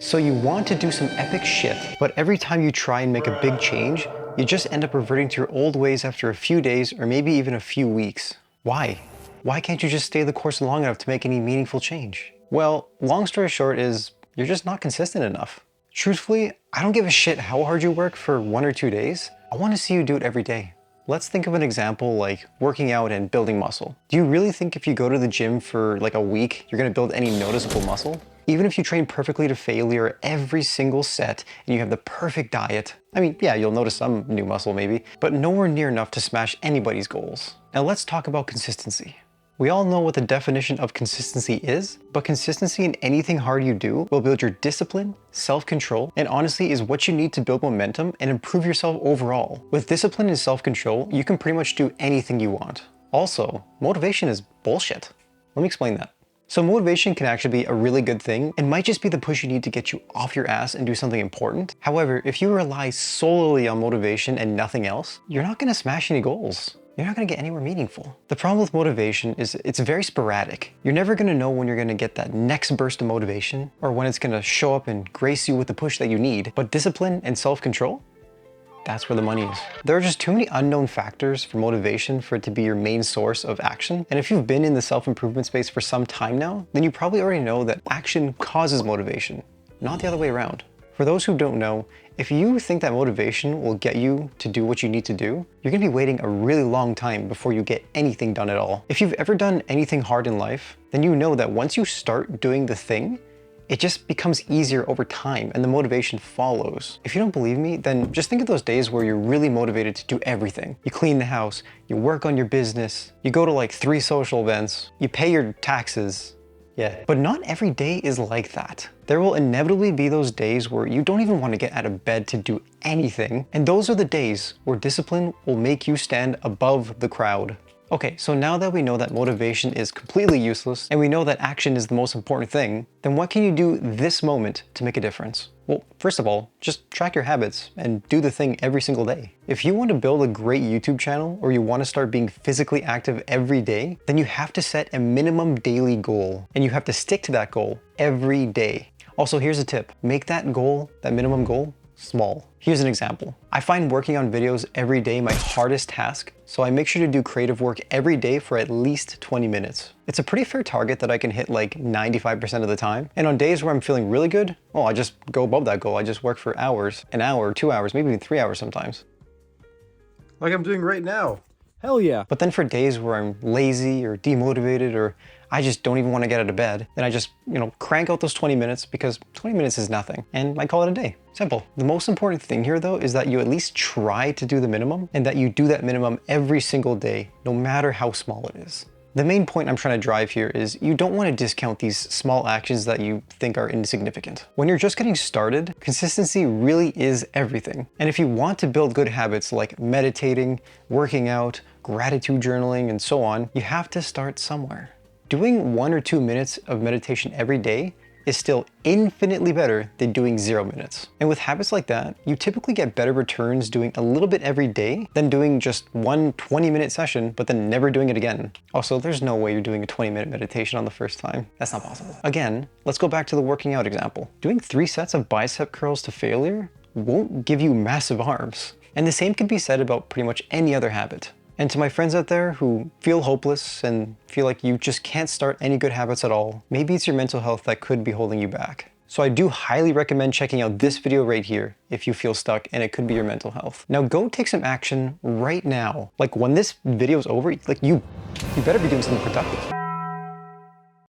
So you want to do some epic shit, but every time you try and make a big change, you just end up reverting to your old ways after a few days or maybe even a few weeks. Why? Why can't you just stay the course long enough to make any meaningful change? Well, long story short is you're just not consistent enough. Truthfully, I don't give a shit how hard you work for 1 or 2 days. I want to see you do it every day. Let's think of an example like working out and building muscle. Do you really think if you go to the gym for like a week, you're gonna build any noticeable muscle? Even if you train perfectly to failure every single set and you have the perfect diet, I mean, yeah, you'll notice some new muscle maybe, but nowhere near enough to smash anybody's goals. Now let's talk about consistency. We all know what the definition of consistency is, but consistency in anything hard you do will build your discipline, self-control, and honestly is what you need to build momentum and improve yourself overall. With discipline and self-control, you can pretty much do anything you want. Also, motivation is bullshit. Let me explain that. So motivation can actually be a really good thing and might just be the push you need to get you off your ass and do something important. However, if you rely solely on motivation and nothing else, you're not gonna smash any goals. You're not gonna get anywhere meaningful. The problem with motivation is it's very sporadic. You're never gonna know when you're gonna get that next burst of motivation or when it's gonna show up and grace you with the push that you need. But discipline and self-control, that's where the money is. There are just too many unknown factors for motivation for it to be your main source of action. And if you've been in the self-improvement space for some time now, then you probably already know that action causes motivation, not the other way around. For those who don't know, if you think that motivation will get you to do what you need to do, you're gonna be waiting a really long time before you get anything done at all. If you've ever done anything hard in life, then you know that once you start doing the thing, it just becomes easier over time and the motivation follows. If you don't believe me, then just think of those days where you're really motivated to do everything. You clean the house, you work on your business, you go to like 3 social events, you pay your taxes. Yeah, but not every day is like that. There will inevitably be those days where you don't even want to get out of bed to do anything. And those are the days where discipline will make you stand above the crowd. Okay, so now that we know that motivation is completely useless and we know that action is the most important thing, then what can you do this moment to make a difference? Well, first of all, just track your habits and do the thing every single day. If you want to build a great YouTube channel or you want to start being physically active every day, then you have to set a minimum daily goal and you have to stick to that goal every day. Also, here's a tip. Make that goal, that minimum goal, small. Here's an example. I find working on videos every day my hardest task, so I make sure to do creative work every day for at least 20 minutes. It's a pretty fair target that I can hit like 95% of the time. And on days where I'm feeling really good, well, I just go above that goal. I just work for hours, an hour, 2 hours, maybe even 3 hours sometimes. Like I'm doing right now. Hell yeah. But then for days where I'm lazy or demotivated or I just don't even want to get out of bed, then I just, crank out those 20 minutes because 20 minutes is nothing and I call it a day. Simple. The most important thing here though is that you at least try to do the minimum and that you do that minimum every single day, no matter how small it is. The main point I'm trying to drive here is you don't want to discount these small actions that you think are insignificant. When you're just getting started, consistency really is everything. And if you want to build good habits like meditating, working out, gratitude journaling, and so on, you have to start somewhere. Doing 1 or 2 minutes of meditation every day is still infinitely better than doing 0 minutes. And with habits like that, you typically get better returns doing a little bit every day than doing just one 20-minute session, but then never doing it again. Also, there's no way you're doing a 20-minute meditation on the first time. That's not possible. Again, let's go back to the working out example. Doing 3 sets of bicep curls to failure won't give you massive arms. And the same can be said about pretty much any other habit. And to my friends out there who feel hopeless and feel like you just can't start any good habits at all, maybe it's your mental health that could be holding you back. So I do highly recommend checking out this video right here if you feel stuck and it could be your mental health. Now go take some action right now. Like when this video is over, like you better be doing something productive.